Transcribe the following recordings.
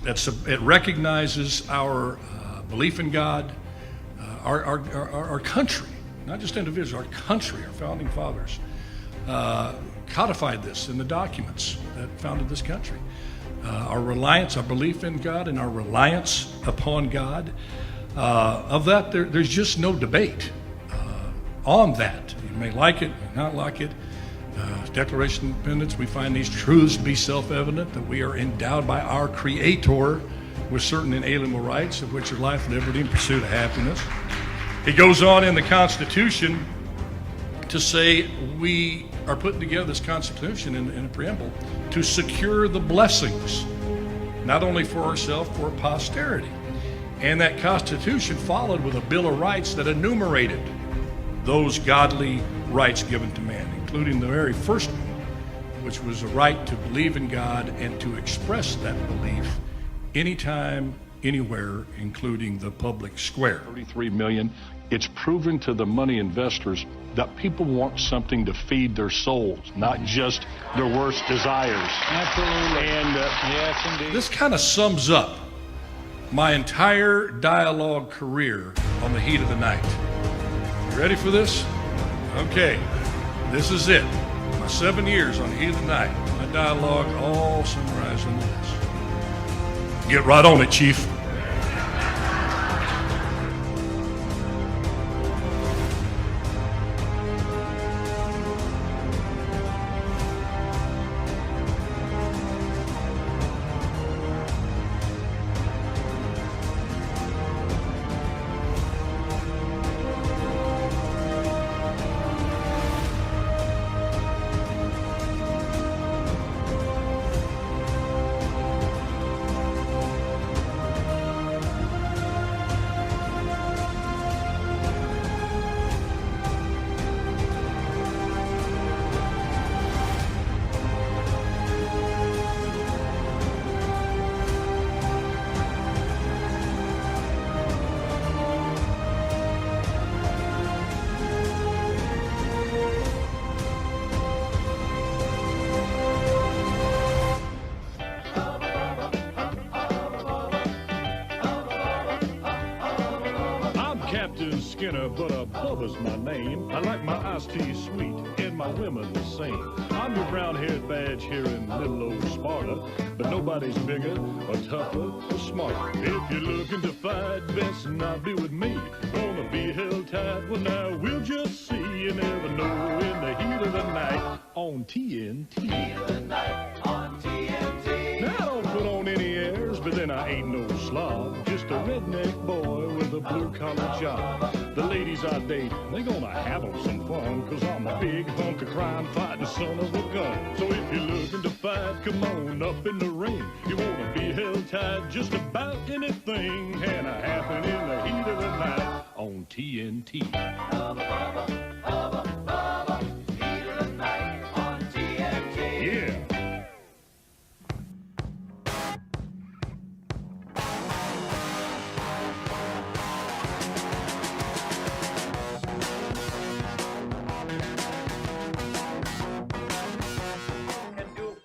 It recognizes our belief in God, our country, not just individuals, our country, our founding fathers codified this in the documents that founded this country. Our reliance, our belief in God, and our reliance upon God. Of that, there's just no debate on that. You may like it, may not like it. Declaration of Independence, we find these truths to be self-evident, that we are endowed by our Creator with certain inalienable rights, of which are life, liberty, and pursuit of happiness. It goes on in the Constitution to say we are putting together this Constitution in a preamble to secure the blessings, not only for ourselves, for posterity. And that Constitution followed with a Bill of Rights that enumerated those godly rights given to man, including the very first one, which was a right to believe in God and to express that belief anytime, anywhere, including the public square. 33 million. It's proven to the money investors that people want something to feed their souls, not just their worst desires. Absolutely. And yes, indeed. This kind of sums up my entire dialogue career on the heat of the night. You ready for this? Okay, this is it. My 7 years on the heat of the night. My dialogue all summarized into this. Get right on it, Chief. Skinner, but Bubba's my name. I like my iced tea sweet and my women the same. I'm your brown-haired badge here in little old Sparta, but nobody's bigger or tougher or smarter. If you're looking to fight, best not be with me. Gonna be held tight, well now we'll just see. You never know in the heat of the night on TNT. Heat of the night on TNT. Now I don't put on any airs, but then I ain't no slob. Just a redneck boy with a blue-collar job. The ladies I date, they gonna have 'em some fun, 'cause I'm a big hunk of crime fighting son of a gun. So if you're looking to fight, come on up in the ring. You wanna be held tight, just about anything can happen in the heat of the night on TNT. Hubba, hubba, hubba, hubba, heat of the night on TNT. Yeah.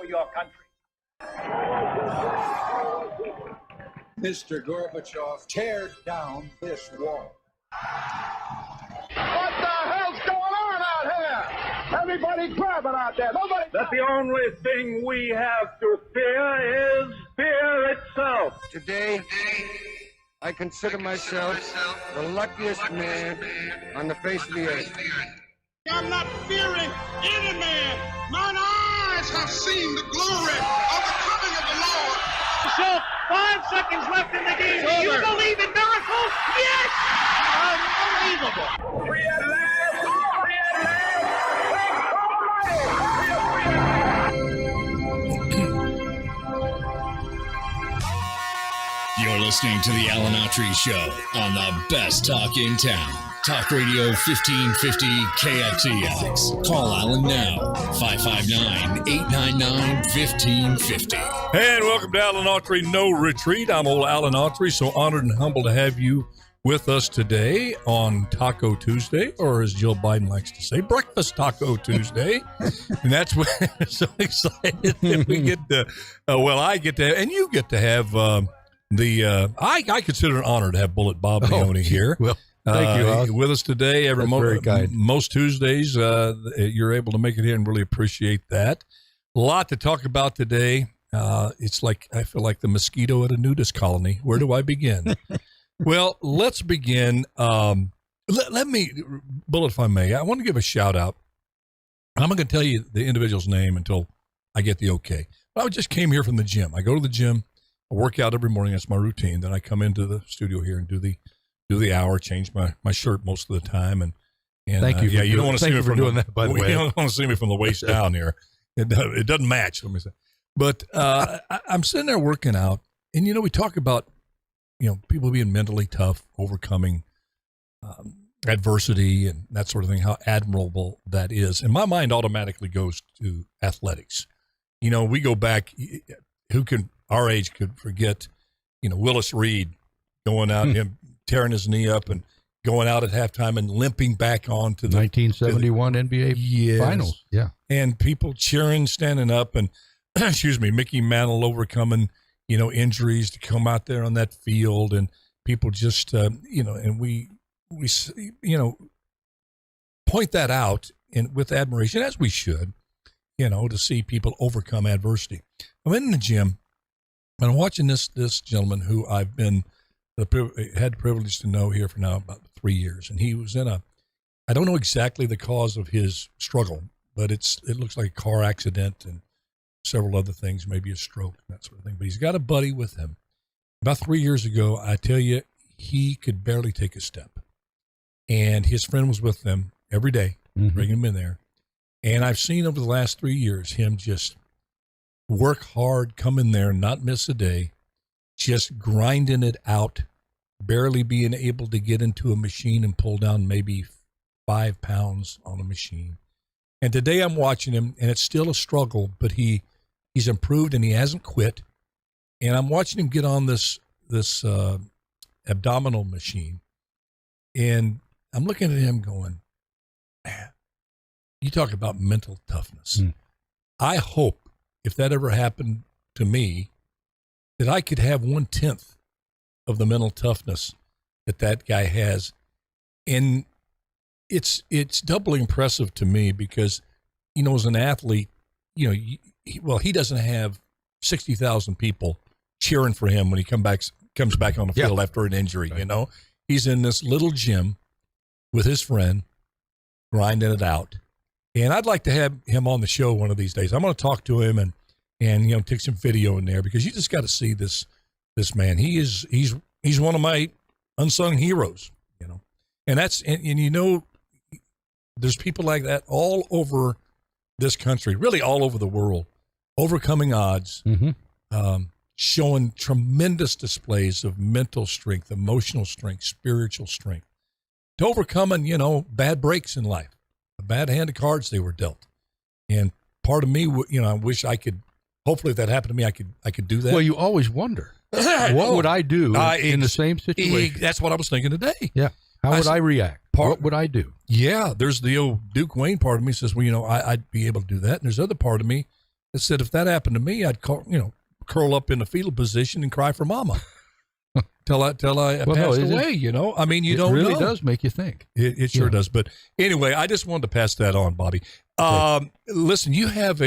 Your country. Mr. Gorbachev, tear down this wall. What the hell's going on out here? Everybody grabbing out there. Nobody. That the only thing we have to fear is fear itself. Today, I consider myself the luckiest man on the face of the earth. I'm not fearing any man. Mine eyes have seen the glory of the coming of the Lord. So, 5 seconds left in the game. Do you believe in miracles? Yes! Unbelievable. Free at last! Free at last! You're listening to the Alan Autry Show on the best talk in town. Talk Radio 1550 KXEX. Call Alan now, 559-899-1550. And welcome to Alan Autry No Retreat. I'm old Alan Autry, so honored and humbled to have you with us today on Taco Tuesday, or as Jill Biden likes to say, Breakfast Taco Tuesday. And that's when I'm so excited that we get to, I get to, and you get to have I consider it an honor to have Bullet Bob Leone here. Well, thank you, Oz. With us today. Very kind. Most Tuesdays, you're able to make it here, and really appreciate that. A lot to talk about today. It's like I feel like the mosquito at a nudist colony. Where do I begin? Well, let's begin. Let me, Bullet, if I may, I want to give a shout out. I'm not going to tell you the individual's name until I get the okay. But I just came here from the gym. I go to the gym. I work out every morning. That's my routine. Then I come into the studio here and do the hour, change my shirt most of the time. And thank you. You don't want to see me from doing that, by the way. You don't want to see me from the waist down here. It doesn't match. Let me say. But I'm sitting there working out, and we talk about people being mentally tough, overcoming adversity and that sort of thing. How admirable that is. And my mind automatically goes to athletics. We go back. Our age could forget, Willis Reed going out, him tearing his knee up and going out at halftime and limping back on to the 1971 NBA Finals. Yeah. And people cheering, standing up, and Mickey Mantle overcoming, injuries to come out there on that field, and people just, and we point that out with admiration, as we should, to see people overcome adversity. I'm in the gym, and I'm watching this gentleman who I've had the privilege to know here for now about 3 years, and he was I don't know exactly the cause of his struggle, but it looks like a car accident and several other things, maybe a stroke, that sort of thing. But he's got a buddy with him. About 3 years ago, I tell you, he could barely take a step. And his friend was with them every day, bringing him in there. And I've seen over the last 3 years him just work hard, come in there, not miss a day, just grinding it out, barely being able to get into a machine and pull down maybe 5 pounds on a machine. And today I'm watching him, and it's still a struggle, but he's improved and he hasn't quit. And I'm watching him get on this abdominal machine, and I'm looking at him going, man, you talk about mental toughness. I hope if that ever happened to me, that I could have 1/10 of the mental toughness that guy has. And it's doubly impressive to me because, as an athlete, he doesn't have 60,000 people cheering for him when he comes back on the field after an injury. Right. He's in this little gym with his friend, grinding it out. And I'd like to have him on the show one of these days. I'm going to talk to him and take some video in there, because you just got to see this man. He's one of my unsung heroes, and that's, and there's people like that all over this country, really all over the world, overcoming odds, showing tremendous displays of mental strength, emotional strength, spiritual strength, to overcoming, bad breaks in life, a bad hand of cards they were dealt. And part of me, I wish I could, hopefully if that happened to me, I could do that. Well, you always wonder, what would I do in the same situation? That's what I was thinking today. Yeah. How would I react? What would I do? Yeah. There's the old Duke Wayne part of me says, well, I'd be able to do that. And there's other part of me that said, if that happened to me, I'd curl up in the fetal position and cry for mama till I passed away. I mean, you don't know. It really does make you think. It sure does. But anyway, I just wanted to pass that on, Bobby. Listen, you have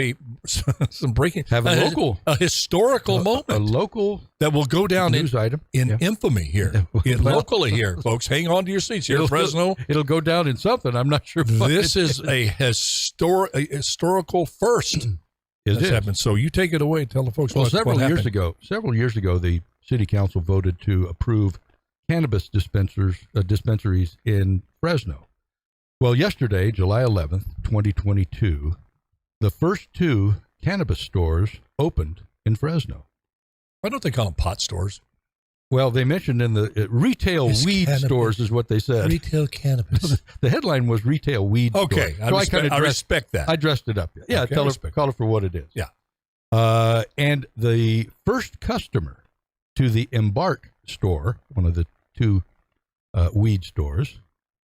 some breaking, a historical moment, a local that will go down news item in infamy here, locally here, folks. Hang on to your seats here, Fresno. It'll go down in something. I'm not sure. This is a historical first that's happened. So you take it away and tell the folks. Well, what years ago, the city council voted to approve cannabis dispensaries in Fresno. Well, yesterday, July 11th, 2022, the first 2 cannabis stores opened in Fresno. Why don't they call them pot stores? Well, they mentioned in the retail weed stores is what they said. Retail cannabis. The headline was retail weed stores. Okay, I respect that. I dressed it up. Yeah, okay, call it for what it is. Yeah. And the first customer to the Embark store, one of the 2 weed stores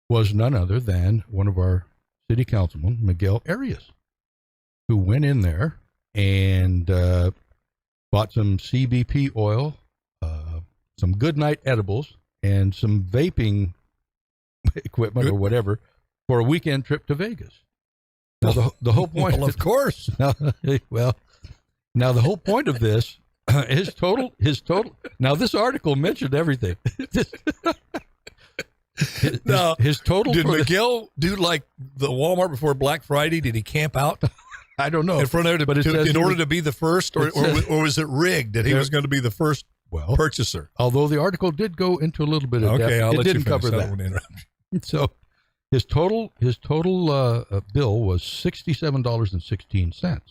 was none other than one of our city councilmen, Miguel Arias, who went in there and bought some CBP oil, some Goodnight edibles, and some vaping equipment or whatever for a weekend trip to Vegas. Now, the whole point. Well, of course. Now the whole point of this, his total. Now, this article mentioned everything. His total. Did Miguel do like the Walmart before Black Friday? Did he camp out? I don't know. In front of it, in order to be the first, or was it rigged that he was going to be the first purchaser? Although the article did go into a little bit of depth, I'll it let didn't you cover that. So his total bill was $67.16.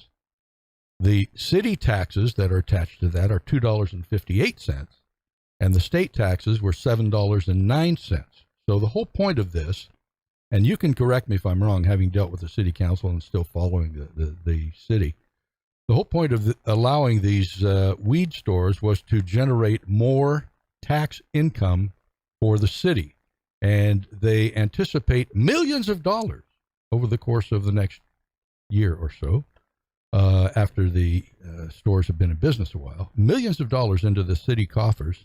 The city taxes that are attached to that are $2.58, and the state taxes were $7.09. So the whole point of this, and you can correct me if I'm wrong, having dealt with the city council and still following the city, the whole point of allowing these weed stores was to generate more tax income for the city. And they anticipate millions of dollars over the course of the next year or so, after the stores have been in business a while, millions of dollars into the city coffers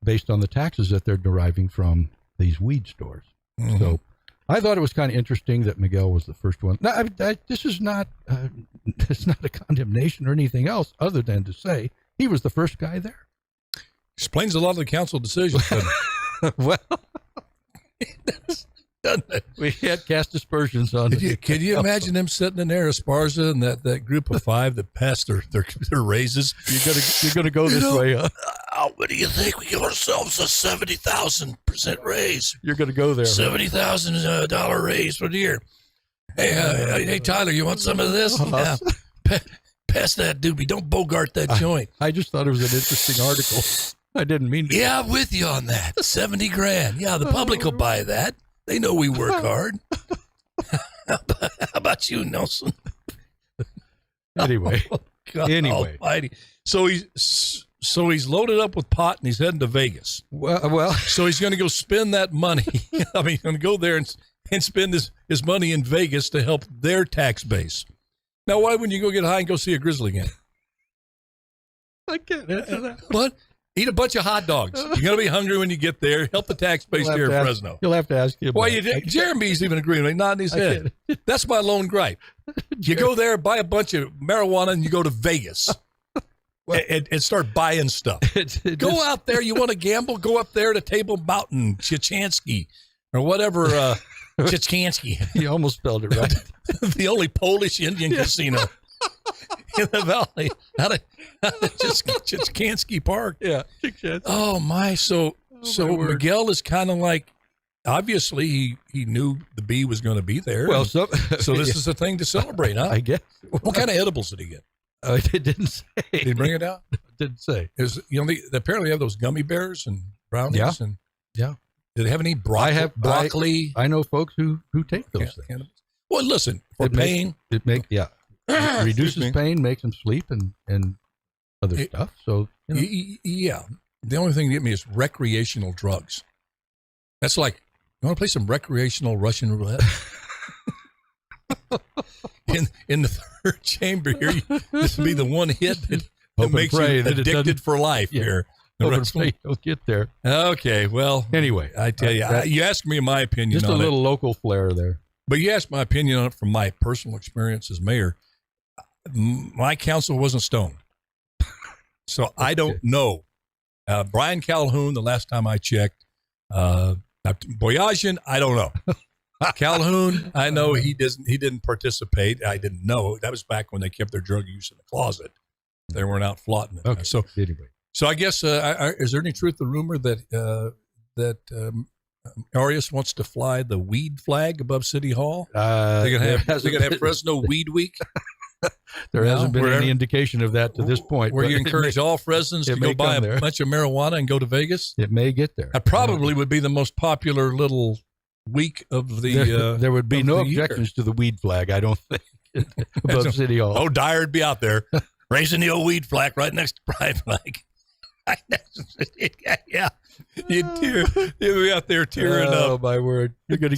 based on the taxes that they're deriving from these weed stores. Mm-hmm. So I thought it was kind of interesting that Miguel was the first one. Now, this is not it's not a condemnation or anything else other than to say he was the first guy there. Explains a lot of the council decisions. Well, doesn't it? We had cast aspersions on it. Can you imagine them sitting in there, Esparza and that group of five that passed their raises? You're gonna go this way, huh? What do you think? We give ourselves a 70,000% raise. You're gonna go there. $70,000 raise for the year. Hey, Tyler, you want some of this? Uh-huh. Yeah. Pass that doobie. Don't bogart that joint. I just thought it was an interesting article. I didn't mean to. Yeah, I'm with you on that. $70,000. Yeah, the public will buy that. They know we work hard. How about you, Nelson? Anyway. Oh, God anyway. Almighty. So he's loaded up with pot and he's heading to Vegas. Well. So he's going to go spend that money. I mean, he's going to go there and spend his money in Vegas to help their tax base. Now, why wouldn't you go get high and go see a Grizzly game? I can't answer that. What? Eat a bunch of hot dogs. You're going to be hungry when you get there. Help the tax base here in Fresno. You'll have to ask him. Why Jeremy's even agreeing with me, nodding his head. That's my lone gripe. You go there, buy a bunch of marijuana, and you go to Vegas and start buying stuff. Go out there. You want to gamble? Go up there to Table Mountain, Chichansky, or whatever. Chichansky. You almost spelled it right. The only Polish Indian casino in the valley. Out of Chichansky Park. Yeah. Oh my! So Miguel is kind of like, obviously he knew the bee was going to be there. Well, so this is a thing to celebrate, huh? I guess. What kind of edibles did he get? It didn't say. Did he bring it out? It didn't say. They apparently have those gummy bears and brownies. Yeah. And yeah. Did they have any broccoli? I know folks who take those things. Well, listen, for pain. It reduces pain, makes them sleep, and other stuff. So, yeah. The only thing to get me is recreational drugs. That's like, you want to play some recreational Russian roulette? in the third chamber here, this will be the one hit that makes you addicted for life here. You'll get there. Okay, well. Anyway. I tell you, you asked me my opinion on it. Just a little local flair there. But you asked my opinion on it from my personal experience as mayor. My council wasn't stoned. So I don't know. Brian Calhoun, the last time I checked. Boyajian, I don't know. Calhoun, I know he didn't participate. I didn't know. That was back when they kept their drug use in the closet. They weren't out flaunting it. Okay. So anyway. So I guess, is there any truth to the rumor that Arias wants to fly the weed flag above City Hall? They're gonna have Fresno Weed Week. There hasn't been any indication of that to this point. Where you encourage all Fresnans to go buy a bunch of marijuana and go to Vegas? It may get there. That probably would be the most popular little week of the there would be no objections to the weed flag, I don't think, above City Hall. Oh, Dyer would be out there raising the old weed flag right next to pride flag. Yeah, you'd be out there tearing up. Oh my word! You're gonna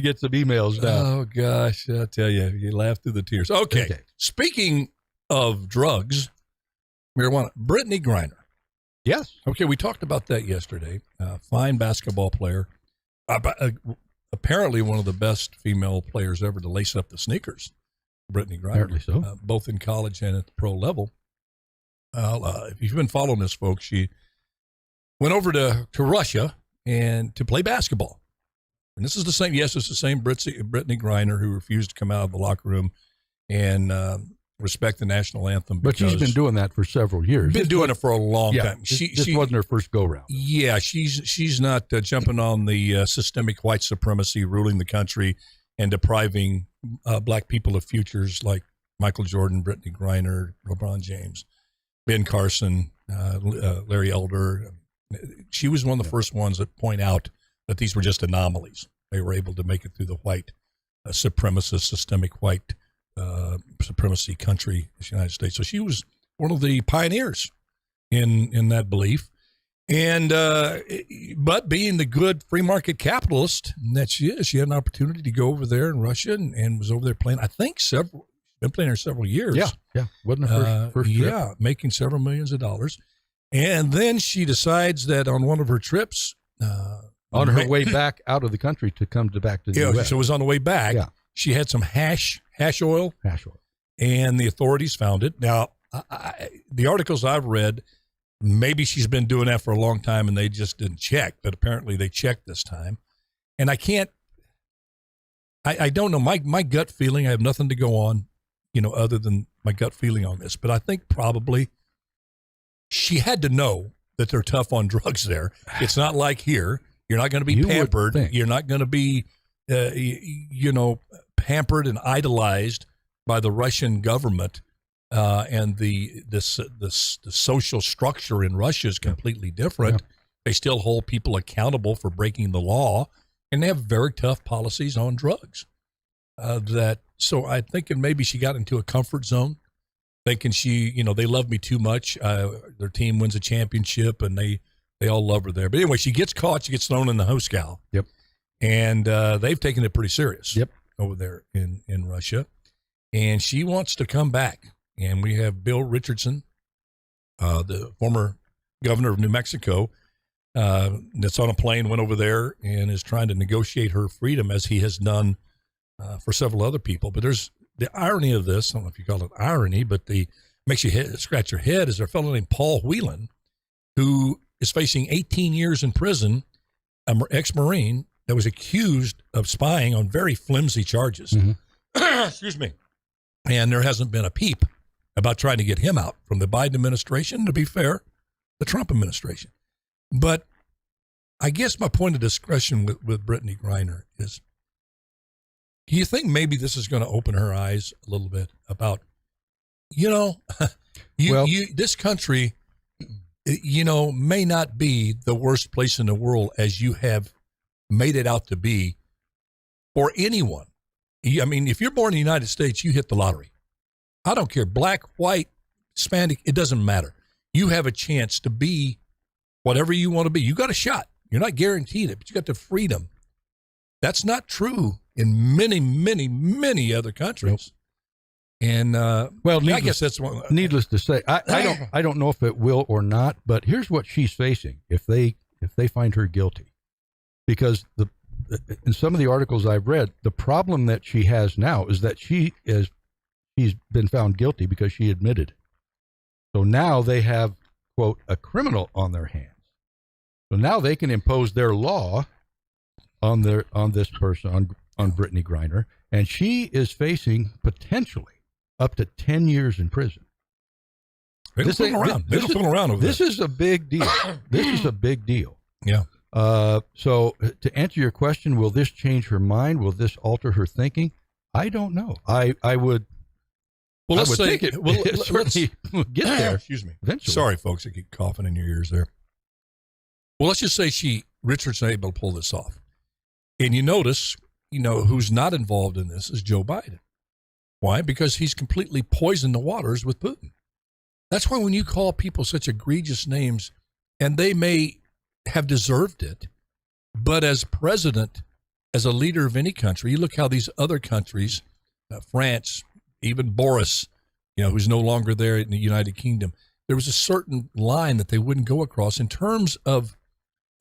get some emails now. Oh gosh, I tell you, you laugh through the tears. Okay. Speaking of drugs, marijuana, Brittany Griner. Yes. Okay, we talked about that yesterday. Fine basketball player. Apparently one of the best female players ever to lace up the sneakers. Brittany Griner. Apparently so. Both in college and at the pro level. If you've been following this, folks, she went over to Russia and to play basketball. And this is the same, yes, it's the same Brittany Griner who refused to come out of the locker room and respect the national anthem. But she's been doing that for several years. Been doing it for a long time. This wasn't her first go-round. Yeah, she's not jumping on the systemic white supremacy ruling the country and depriving black people of futures like Michael Jordan, Brittany Griner, LeBron James, Ben Carson, Larry Elder. She was one of the first ones that point out that these were just anomalies. They were able to make it through the white supremacist, systemic white supremacy country, the United States. So she was one of the pioneers in that belief. And but being the good free market capitalist that she is, she had an opportunity to go over there in Russia and was over there playing. I think been playing there several years. Yeah. Wasn't the first trip. Yeah, making several millions of dollars. And then she decides that on one of her trips, on her way back out of the country to come back to the U.S. So it was on the way back. Yeah. She had some hash oil. Hash oil. And the authorities found it. Now, the articles I've read, maybe she's been doing that for a long time and they just didn't check, but apparently they checked this time. And I don't know. My gut feeling, I have nothing to go on, other than my gut feeling on this. But I think probably she had to know that they're tough on drugs there. It's not like here. You're not going to be pampered. You're not going to be, pampered and idolized by the Russian government. And the social structure in Russia is completely different. Yeah. They still hold people accountable for breaking the law, and they have very tough policies on drugs. So I think maybe she got into a comfort zone, thinking they love me too much. Their team wins a championship, and they all love her there. But anyway, she gets caught. She gets thrown in the Hoskow. Yep. And they've taken it pretty serious. Yep. Over there in Russia, and she wants to come back. And we have Bill Richardson, the former governor of New Mexico, that's on a plane, went over there and is trying to negotiate her freedom, as he has done for several other people. But there's the irony of this. I don't know if you call it irony, but makes you scratch your head, is there a fellow named Paul Whelan, who is facing 18 years in prison, an ex-Marine that was accused of spying on very flimsy charges. Mm-hmm. Excuse me. And there hasn't been a peep about trying to get him out from the Biden administration, to be fair, the Trump administration. But I guess my point of discussion with Brittany Griner is, do you think maybe this is going to open her eyes a little bit about, this country, may not be the worst place in the world as you have made it out to be for anyone. I mean, if you're born in the United States, you hit the lottery. I don't care, black, white, Hispanic, it doesn't matter. You have a chance to be whatever you want to be. You got a shot. You're not guaranteed it, but you got the freedom. That's not true in many, many, many other countries. Nope. And I guess that's one. Needless to say, I don't know if it will or not. But here's what she's facing if they find her guilty, because in some of the articles I've read, the problem that she has now is that she's been found guilty because she admitted it. So now they have, quote, a criminal on their hands. So now they can impose their law on this person, on Brittany Griner, and she is facing potentially up to 10 years in prison. They don't fool around. They don't fool around over this. This is a big deal. This is a big deal. Yeah. So to answer your question, will this change her mind? Will this alter her thinking? I don't know. I would. Well, let's think it certainly get there. Excuse me. Eventually. Sorry, folks. I keep coughing in your ears there. Well, let's just say Richardson able to pull this off. And you notice, who's not involved in this is Joe Biden. Why? Because he's completely poisoned the waters with Putin. That's why when you call people such egregious names and they may have deserved it. But as president, as a leader of any country, you look how these other countries, France, even Boris, who's no longer there in the United Kingdom, there was a certain line that they wouldn't go across in terms of,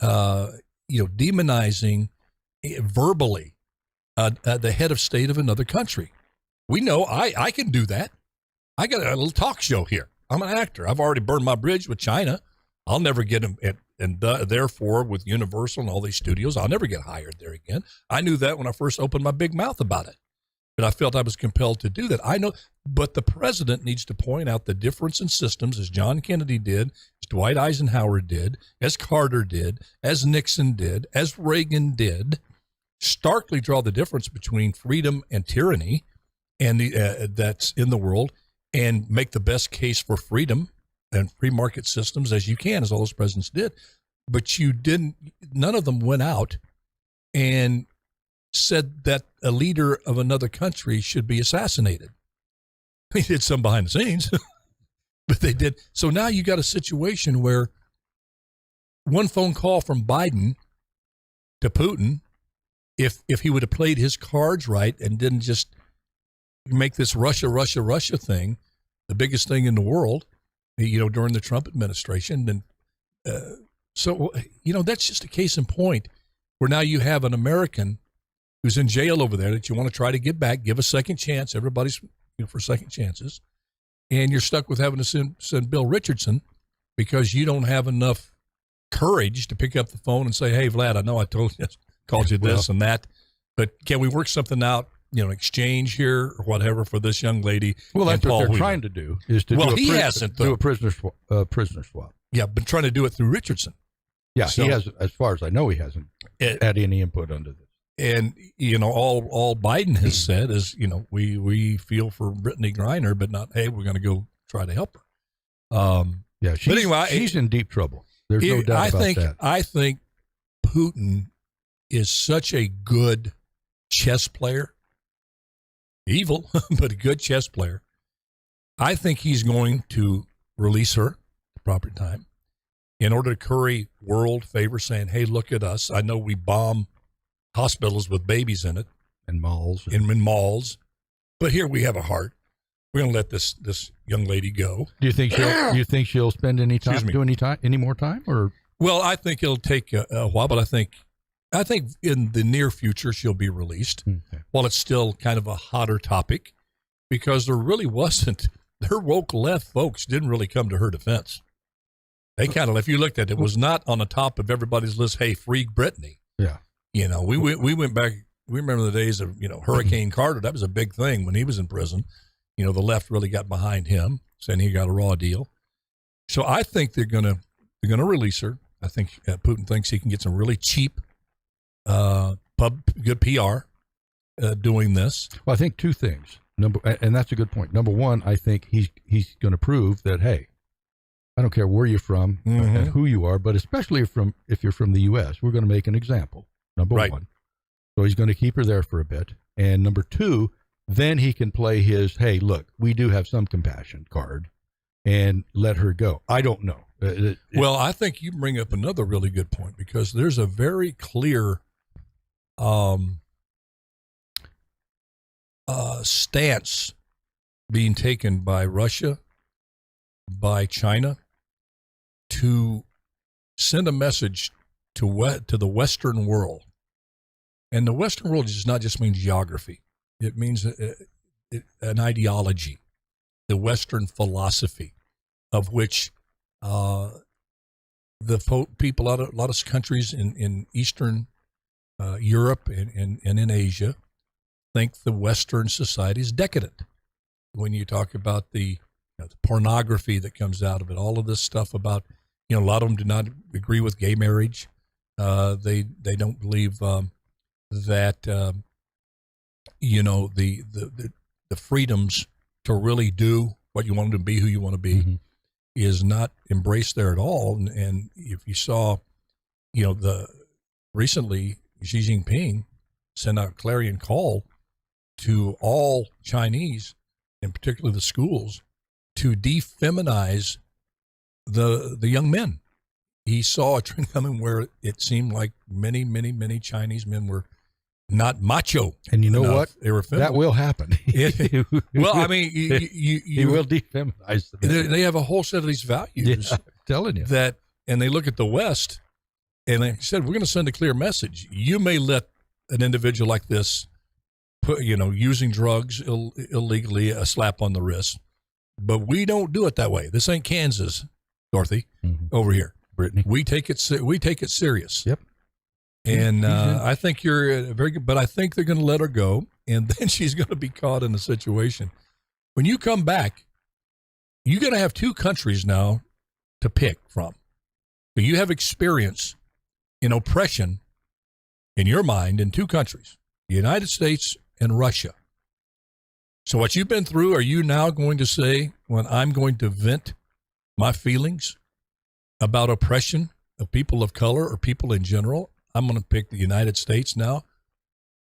demonizing verbally the head of state of another country. We know I can do that. I got a little talk show here. I'm an actor. I've already burned my bridge with China. I'll never get them, and therefore with Universal and all these studios, I'll never get hired there again. I knew that when I first opened my big mouth about it, but I felt I was compelled to do that. I know, but the president needs to point out the difference in systems, as John Kennedy did, as Dwight Eisenhower did, as Carter did, as Nixon did, as Reagan did, starkly draw the difference between freedom and tyranny, and that's in the world, and make the best case for freedom and free market systems as you can, as all those presidents did. But none of them went out and said that a leader of another country should be assassinated. They did some behind the scenes, but they did. So now you got a situation where one phone call from Biden to Putin, if he would have played his cards right and didn't just make this Russia thing the biggest thing in the world, during the Trump administration. And so that's just a case in point where now you have an American who's in jail over there that you want to try to get back, give a second chance. Everybody's for second chances. And you're stuck with having to send Bill Richardson because you don't have enough courage to pick up the phone and say, hey, Vlad, I know I called you this and that, but can we work something out? Exchange here or whatever for this young lady. Well, that's Paul what they're Wheeler. trying to do is to do a prisoner swap. Yeah, but trying to do it through Richardson. Yeah, so, he has, as far as I know, he hasn't had any input under this. And all Biden has said is, we feel for Brittany Griner, but not, hey, we're going to go try to help her. She's in deep trouble. There's no doubt about that. I think Putin is such a good chess player. Evil, but a good chess player. I think he's going to release her at the proper time in order to curry world favor, saying, hey, look at us. I know we bomb hospitals with babies in it. And malls. In malls. But here we have a heart. We're going to let this young lady go. Do you think she'll spend any time, any more time? Or? Well, I think it'll take a while, but I think in the near future she'll be released. Okay. While it's still kind of a hotter topic, because there really wasn't. Their woke left folks didn't really come to her defense. They kind of, if you looked at it, it was not on the top of everybody's list. Hey, free Brittany. Yeah. We went back. We remember the days of Hurricane Carter. That was a big thing when he was in prison. The left really got behind him, saying he got a raw deal. So I think they're gonna release her. I think Putin thinks he can get some really cheap. Good PR doing this. Well, I think two things. And that's a good point. Number one, I think he's going to prove that, hey, I don't care where you're from and who you are, but especially if you're from the U.S., we're going to make an example. Number one. So he's going to keep her there for a bit. And number two, then he can play his, hey, look, we do have some compassion card and let her go. I don't know. Well, I think you bring up another really good point, because there's a very clear stance being taken by Russia, by China, to send a message to the Western world. And the Western world does not just mean geography. It means an ideology, the Western philosophy, of which the people out of a lot of countries in Eastern Europe and in Asia think the Western society is decadent. When you talk about the pornography that comes out of it, all of this stuff about, a lot of them do not agree with gay marriage. They don't believe that the freedoms to really do what you want to be, who you want to be, is not embraced there at all. And if you saw, recently Xi Jinping sent out a clarion call to all Chinese, and particularly the schools, to defeminize the young men. he saw a trend coming where it seemed like many, many, many Chinese men were not macho. And you know enough. what? They were feminine. That will happen. Well, I mean, he will defeminize them. They have a whole set of these values. Yeah, I'm telling you. And they look at the West, and like I said, we're going to send a clear message. You may let an individual like this put, using drugs illegally, a slap on the wrist, but we don't do it that way. This ain't Kansas, Dorothy, over here. Brittany. We take it serious. Yep. And I think you're very good, but I think they're going to let her go, and then she's going to be caught in a situation. When you come back, you're going to have two countries now to pick from. So you have experience in oppression in your mind in two countries, the United States and Russia. So what you've been through, are you now going to say, when I'm going to vent my feelings about oppression of people of color or people in general, I'm going to pick the United States now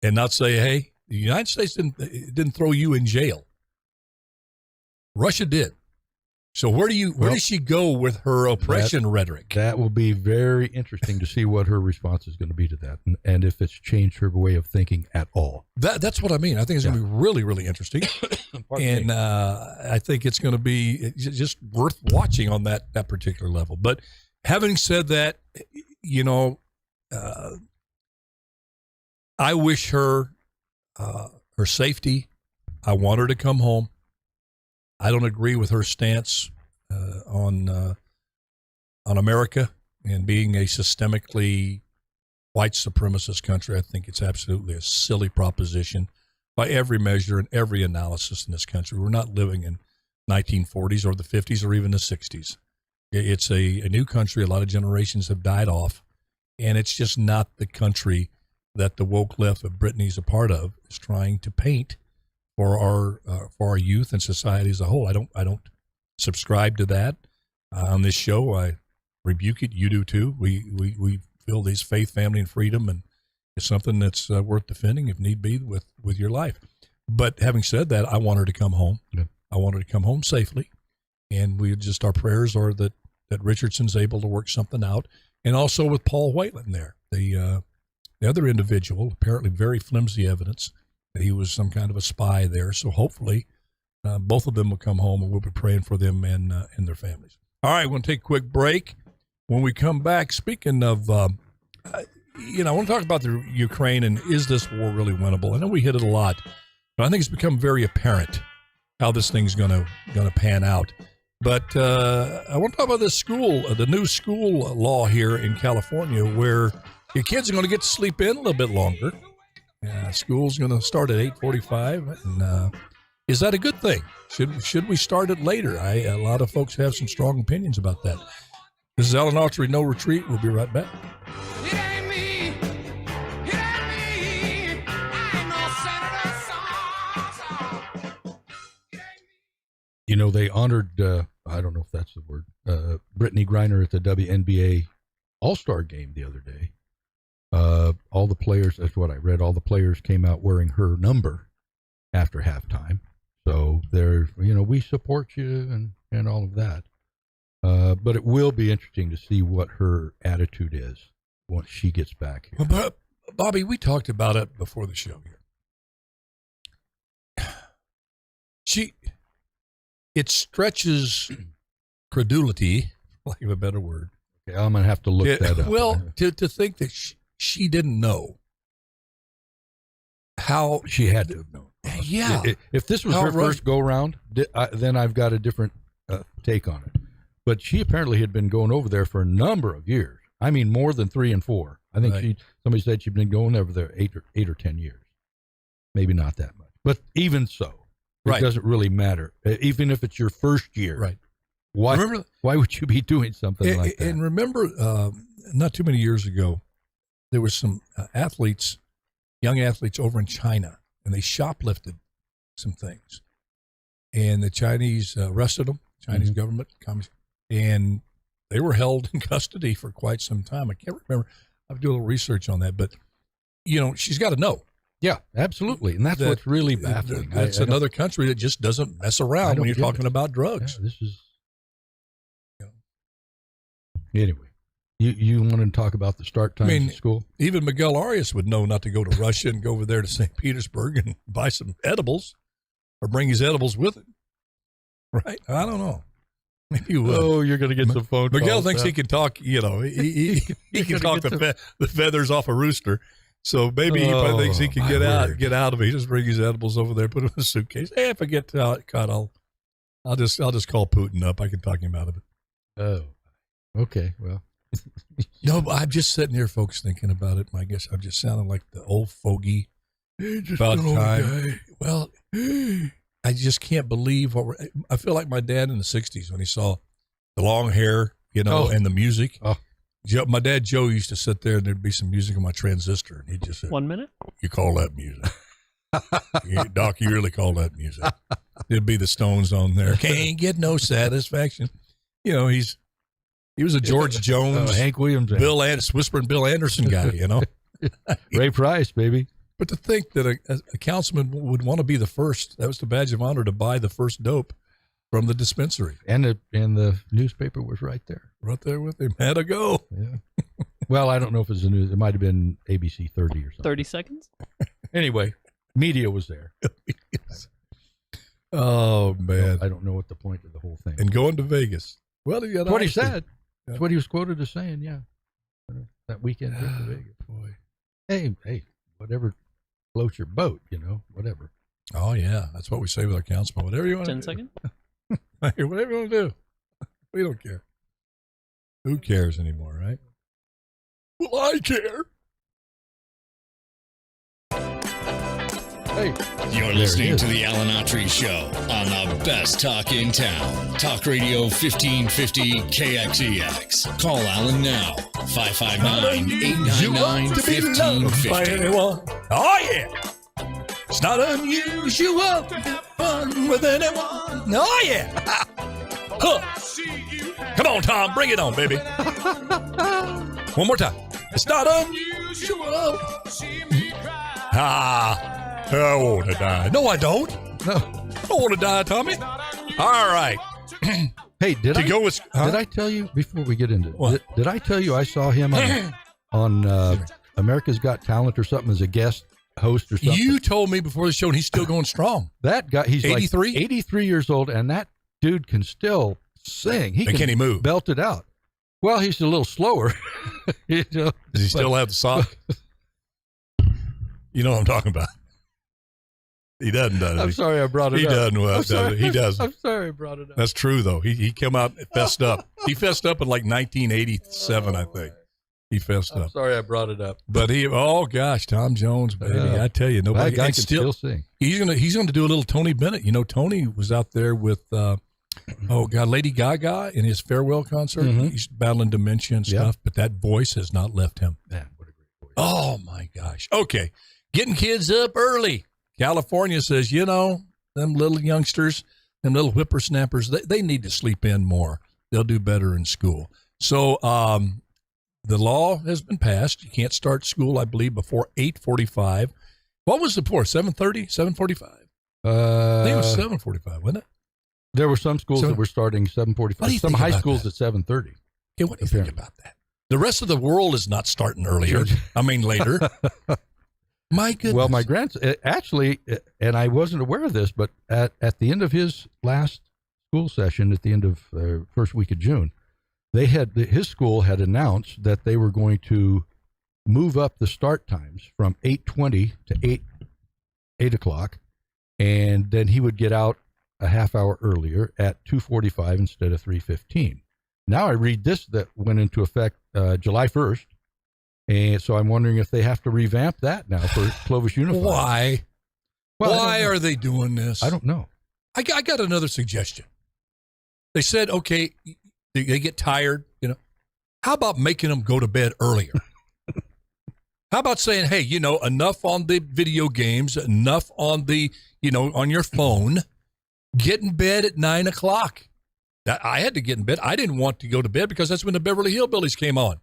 and not say, hey, the United States didn't throw you in jail. Russia did. So where does she go with her oppression rhetoric? That will be very interesting to see what her response is going to be to that, and if it's changed her way of thinking at all. That's what I mean. I think it's going to be really, really interesting, and I think it's going to be just worth watching on that particular level. But having said that, I wish her her safety. I want her to come home. I don't agree with her stance on America and being a systemically white supremacist country. I think it's absolutely a silly proposition by every measure and every analysis in this country. We're not living in 1940s or the 50s or even the 60s. It's a new country. A lot of generations have died off, and it's just not the country that the woke left of Brittany's a part of is trying to paint for our youth and society as a whole. I don't subscribe to that. On this show, I rebuke it. You do too. We feel these faith, family, and freedom, and it's something that's worth defending if need be with your life. But having said that, I want her to come home. Yeah. I want her to come home safely, and our prayers are that Richardson's able to work something out, and also with Paul Whelan there, the other individual, apparently very flimsy evidence that he was some kind of a spy there. So hopefully both of them will come home, and we'll be praying for them and their families. All right, we're going to take a quick break. When we come back, speaking of, I want to talk about the Ukraine and is this war really winnable? I know we hit it a lot, but I think it's become very apparent how this thing's going to pan out. But I want to talk about this the new school law here in California, where your kids are going to get to sleep in a little bit longer. School's going to start at 8:45, and is that a good thing? Should we start it later? A lot of folks have some strong opinions about that. This is Alan Autry, No Retreat. We'll be right back. They honored, I don't know if that's the word, Brittany Griner at the WNBA All-Star game the other day. All the players, that's what I read, all the players came out wearing her number after halftime. So we support you and all of that. But it will be interesting to see what her attitude is once she gets back here. But Bobby, we talked about it before the show here. It stretches credulity, for lack of a better word. Okay, I'm going to have to look that up. Well, to think that she didn't know how. She had to have known. Yeah. If this was her first go-round, then I've got a different take on it. But she apparently had been going over there for a number of years. I mean, more than 3 and 4. I think somebody said she'd been going over there 8 or 10 years. Maybe not that much. But even so, it doesn't really matter. Even if it's your first year. Right. Why would you be doing something like that? And remember, not too many years ago, there was some young athletes over in China, and they shoplifted some things. And the Chinese arrested them, Chinese government, and they were held in custody for quite some time. I can't remember. I have to do a little research on that. But, she's got to know. Yeah, absolutely. And that's what's really baffling. It's another country that just doesn't mess around when you're talking about drugs. Yeah, this is... Anyway. You want to talk about the start times of school? Even Miguel Arias would know not to go to Russia and go over there to St. Petersburg and buy some edibles or bring his edibles with him. Right? I don't know. Maybe you will. Oh, you're going to get some phone calls. Miguel thinks he can talk, he can talk the feathers off a rooster. So maybe he probably thinks he can get out of it. He just bring his edibles over there, put them in a suitcase. Hey, if I get caught, I'll just call Putin up. I can talk him out of it. Oh, okay. Well, no, but I'm just sitting here, folks, thinking about it. I guess I'm just sounding like the old fogey about time. Well, I just can't believe I feel like my dad in the 60s when he saw the long hair, and the music. Oh. My dad, Joe, used to sit there and there'd be some music on my transistor. And he'd just say, 1 minute? You call that music. Doc, you really call that music. There'd be the Stones on there. Can't get no satisfaction. He was a George Jones, Hank Williams, Whispering Bill Anderson guy, Ray Price, baby. But to think that a councilman would want to be the first, that was the badge of honor to buy the first dope from the dispensary. And the newspaper was right there. Right there with him. Had to go. Yeah. Well, I don't know if it was the news. It might have been ABC 30 or something. 30 seconds? Anyway, media was there. Oh, man. I don't know what the point of the whole thing. And going to Vegas. Well, that's what he said. That's what he was quoted as saying, yeah. That weekend trip to Vegas. Boy. Hey, whatever floats your boat, whatever. Oh, yeah. That's what we say with our councilman. Whatever you want to do. 10 seconds? Whatever you want to do. We don't care. Who cares anymore, right? Well, I care. Hey, you're listening to the Alan Autry Show on the best talk in town. Talk Radio 1550 KXEX. Call Alan now. 559-899-1550. Oh, yeah. It's not unusual to have fun with anyone. Oh, yeah. Huh. Come on, Tom. Bring it on, baby. One more time. It's not unusual. I want to die. No, I don't. No. I don't want to die, Tommy. All right. Hey, did I tell you before we get into it? Did I tell you I saw him on America's Got Talent or something as a guest host or something? You told me before the show, and he's still going strong. That guy, he's 83? Like 83 years old, and that dude can still sing. Can he move? Belt it out. Well, he's a little slower. Does he still have the sock? You know what I'm talking about. He doesn't, does he? I'm sorry I brought it up. He doesn't. He doesn't. I'm sorry I brought it up. That's true, though. He came out and fessed up. He fessed up in like 1987, I think. He fessed up. I'm sorry I brought it up. But Tom Jones, baby. I tell you, nobody that guy can still sing. He's gonna do a little Tony Bennett. Tony was out there with Lady Gaga in his farewell concert. Mm-hmm. He's battling dementia and stuff, but that voice has not left him. Man, what a great voice. Oh my gosh. Okay. Getting kids up early. California says, them little youngsters, them little whippersnappers, they need to sleep in more. They'll do better in school. So the law has been passed. You can't start school, I believe, before 8:45. What was the before? 7:30? 7:45? I think it was 7:45, wasn't it? There were some schools that were starting 7:45. Some high schools at 7:30. Okay, what do you think about that? The rest of the world is not starting earlier. Later. My goodness. Well, my grandson, actually, and I wasn't aware of this, but at the end of his last school session, at the end of first week of June, his school had announced that they were going to move up the start times from 8:20 to 8 o'clock, and then he would get out a half hour earlier at 2:45 instead of 3:15. Now I read this that went into effect July 1st. And so I'm wondering if they have to revamp that now for Clovis Unified. Why? Well, why are they doing this? I don't know. I got another suggestion. They said, okay, they get tired, How about making them go to bed earlier? How about saying, hey, enough on the video games, enough on the, on your phone. Get in bed at 9 o'clock. I had to get in bed. I didn't want to go to bed because that's when the Beverly Hillbillies came on.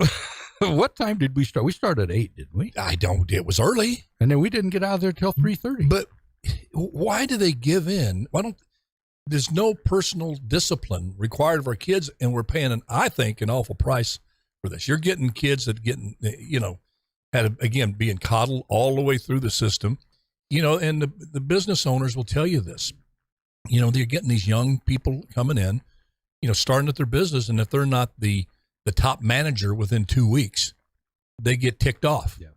What time did we start? We started at 8, didn't we? It was early. And then we didn't get out of there till 3:30. But why do they give in? There's no personal discipline required of our kids, and we're paying, I think, an awful price for this. You're getting kids that being coddled all the way through the system, and the business owners will tell you this. They're getting these young people coming in, starting at their business, and if they're not the top manager within 2 weeks, they get ticked off. Yeah.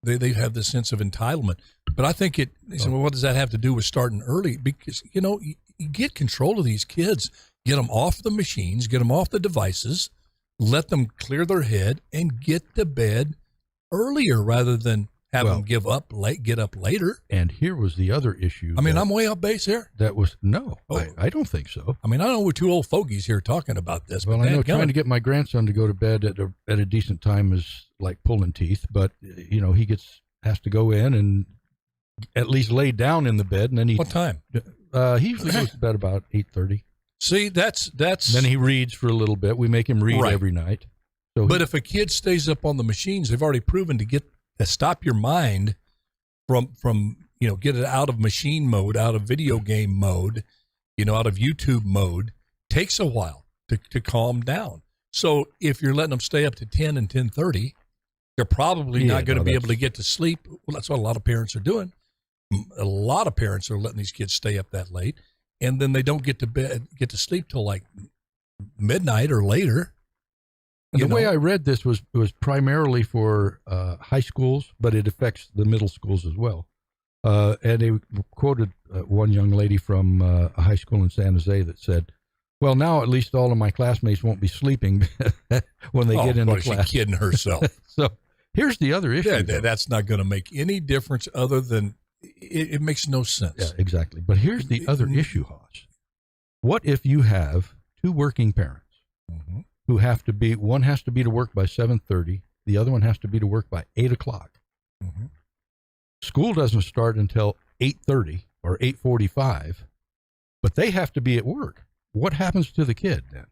They have this sense of entitlement. But I think what does that have to do with starting early? Because, you get control of these kids, get them off the machines, get them off the devices, let them clear their head, and get to bed earlier rather than have them get up later. And here was the other issue. I'm way off base here. I don't think so. I know we're two old fogies here talking about this. Well, I know trying to get my grandson to go to bed at a decent time is like pulling teeth, but he has to go in and at least lay down in the bed, and then what time? He usually goes to bed about 8:30. See, that's. Then he reads for a little bit. We make him read every night. But if a kid stays up on the machines, they've already proven to stop your mind from get it out of machine mode, out of video game mode, out of YouTube mode, takes a while to calm down. So if you're letting them stay up to 10 and 10:30, they're probably not going to be able to get to sleep. Well, that's what a lot of parents are doing. A lot of parents are letting these kids stay up that late, and then they don't get to sleep till like midnight or later. And the way I read this was primarily for high schools, but it affects the middle schools as well. And they quoted one young lady from a high school in San Jose that said, "Well, now at least all of my classmates won't be sleeping when they get into class." She's kidding herself. So here's the other issue. Yeah, that's not going to make any difference other than it makes no sense. Yeah, exactly. But here's the other issue, Hoss. What if you have two working parents who have to be, one has to be to work by 7:30, the other one has to be to work by 8 o'clock. School doesn't start until 8:30 or 8:45, but they have to be at work. What happens to the kid then?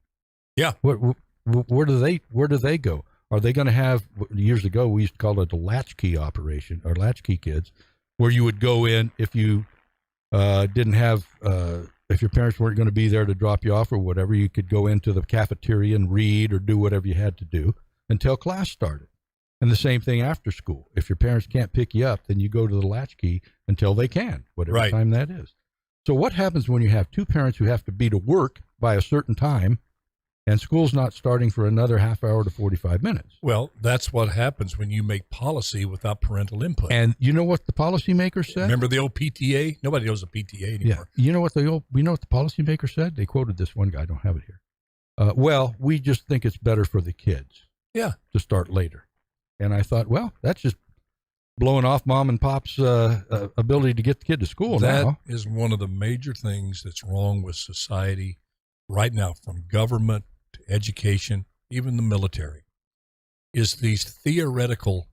Yeah. Where do they go? Are they going to have, years ago, we used to call it a latchkey operation, or latchkey kids, where you would go in if you didn't have, if your parents weren't going to be there to drop you off or whatever, you could go into the cafeteria and read or do whatever you had to do until class started. And the same thing after school. If your parents can't pick you up, then you go to the latchkey until they can, whatever time that is. So what happens when you have two parents who have to be to work by a certain time and school's not starting for another half hour to 45 minutes? Well, that's what happens when you make policy without parental input. And you know what the policymaker said? Remember the old PTA? Nobody knows the PTA anymore. Yeah. You know what the policymaker said? They quoted this one guy. I don't have it here. Well, we just think it's better for the kids. Yeah. To start later. And I thought, well, that's just blowing off mom and pop's ability to get the kid to school now. That is one of the major things that's wrong with society right now, from government to education, even the military, is these theoretical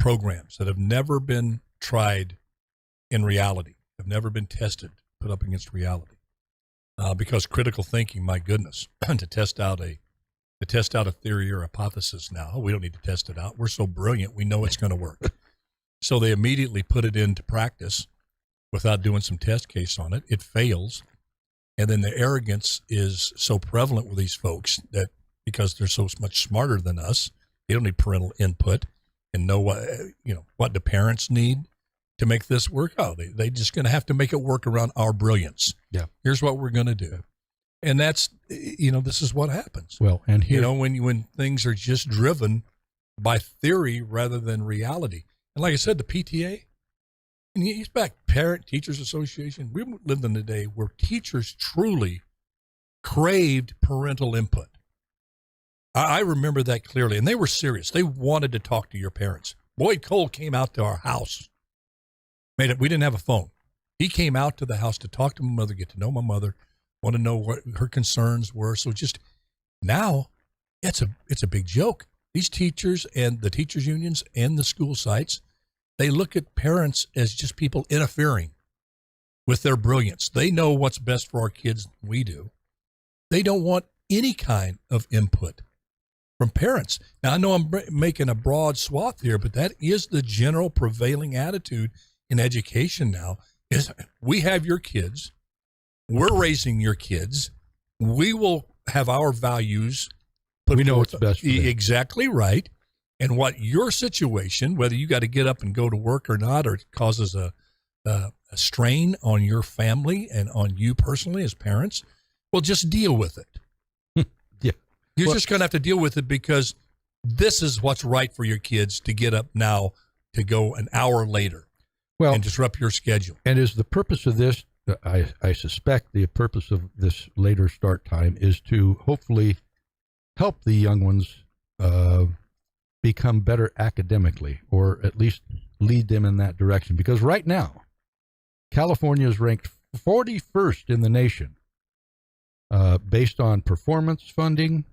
programs that have never been tried in reality, have never been tested, put up against reality. Because critical thinking, my goodness, to test out a theory or hypothesis now, we don't need to test it out. We're so brilliant, we know it's going to work. So they immediately put it into practice without doing some test case on it. It fails. And then the arrogance is so prevalent with these folks that because they're so much smarter than us, they don't need parental input and know what the parents need to make this work. Oh, they just going to have to make it work around our brilliance. Yeah. Here's what we're going to do. And that's, this is what happens. Well, and here, when things are just driven by theory rather than reality. And like I said, the PTA, and he's back, Parent Teachers Association. We lived in a day where teachers truly craved parental input. I remember that clearly, and they were serious. They wanted to talk to your parents. Boyd Cole came out to our house. We didn't have a phone. He came out to the house to talk to my mother, get to know my mother, want to know what her concerns were. So just now, it's a big joke. These teachers and the teachers unions and the school sites, they look at parents as just people interfering with their brilliance. They know what's best for our kids than we do. They don't want any kind of input from parents. Now, I know I'm making a broad swath here, but that is the general prevailing attitude in education now, is we have your kids. We're raising your kids. We will have our values put we know forth what's best for them. Exactly right. And what your situation, whether you got to get up and go to work or not, or it causes a strain on your family and on you personally as parents, well, just deal with it. Yeah. You're just going to have to deal with it because this is what's right for your kids to get up now to go an hour later and disrupt your schedule. And is the purpose of this, I suspect the purpose of this later start time is to hopefully help the young ones become better academically, or at least lead them in that direction. Because right now, California is ranked 41st in the nation based on performance funding,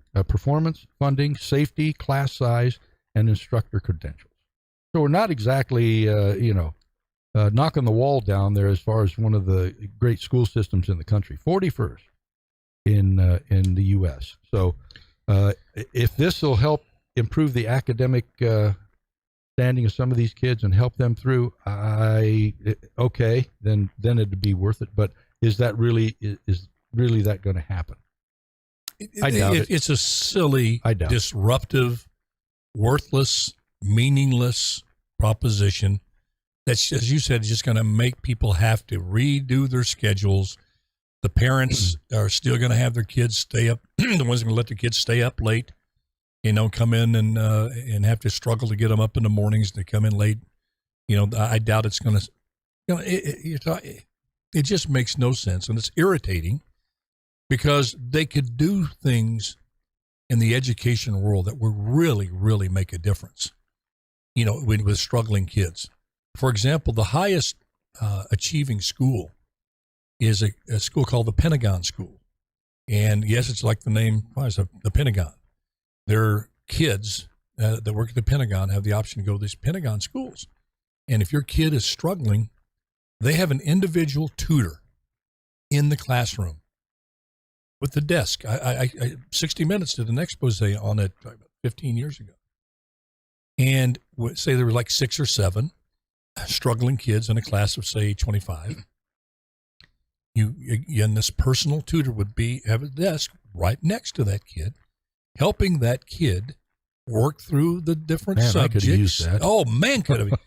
safety, class size, and instructor credentials. So we're not exactly, knocking the wall down there as far as one of the great school systems in the country. 41st in the U.S. So if this will help improve the academic standing of some of these kids and help them through, then it'd be worth it. But is that really that going to happen? I doubt it. It's a silly, disruptive, worthless, meaningless proposition that's, as you said, just going to make people have to redo their schedules. The parents are still going to have their kids stay up. The ones going to let their kids stay up late, come in and have to struggle to get them up in the mornings. They come in late. I doubt it's going to. It just makes no sense, and it's irritating because they could do things in the education world that would really, really make a difference. With struggling kids. For example, the highest achieving school is a school called the Pentagon School. And yes, it's like the name, the Pentagon. Their kids that work at the Pentagon have the option to go to these Pentagon schools. And if your kid is struggling, they have an individual tutor in the classroom with the desk. I 60 Minutes did an expose on it 15 years ago. And say there were like 6 or 7 struggling kids in a class of, say, 25. And this personal tutor would have a desk right next to that kid, helping that kid work through the different subjects. I could use that. Oh, man, could have.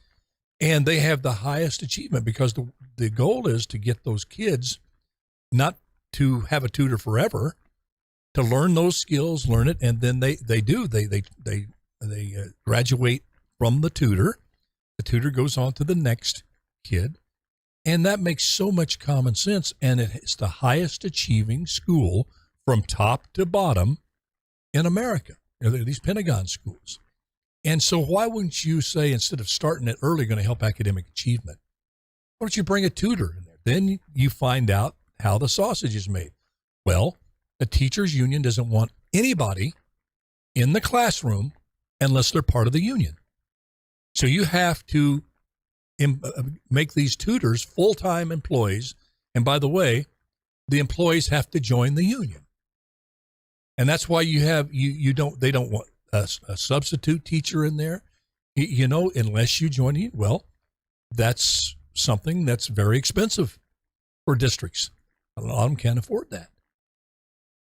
And they have the highest achievement because the goal is to get those kids not to have a tutor forever, to learn those skills, learn it, and then they graduate from the tutor. The tutor goes on to the next kid. And that makes so much common sense. And it's the highest achieving school from top to bottom in America. These Pentagon schools. And so why wouldn't you say, instead of starting it early, going to help academic achievement, why don't you bring a tutor in there? Then you find out how the sausage is made. Well, the teachers union doesn't want anybody in the classroom unless they're part of the union. So you have to make these tutors full-time employees. And by the way, the employees have to join the union. And that's why they don't want a substitute teacher in there, unless you join the union. Well, that's something that's very expensive for districts. A lot of them can't afford that.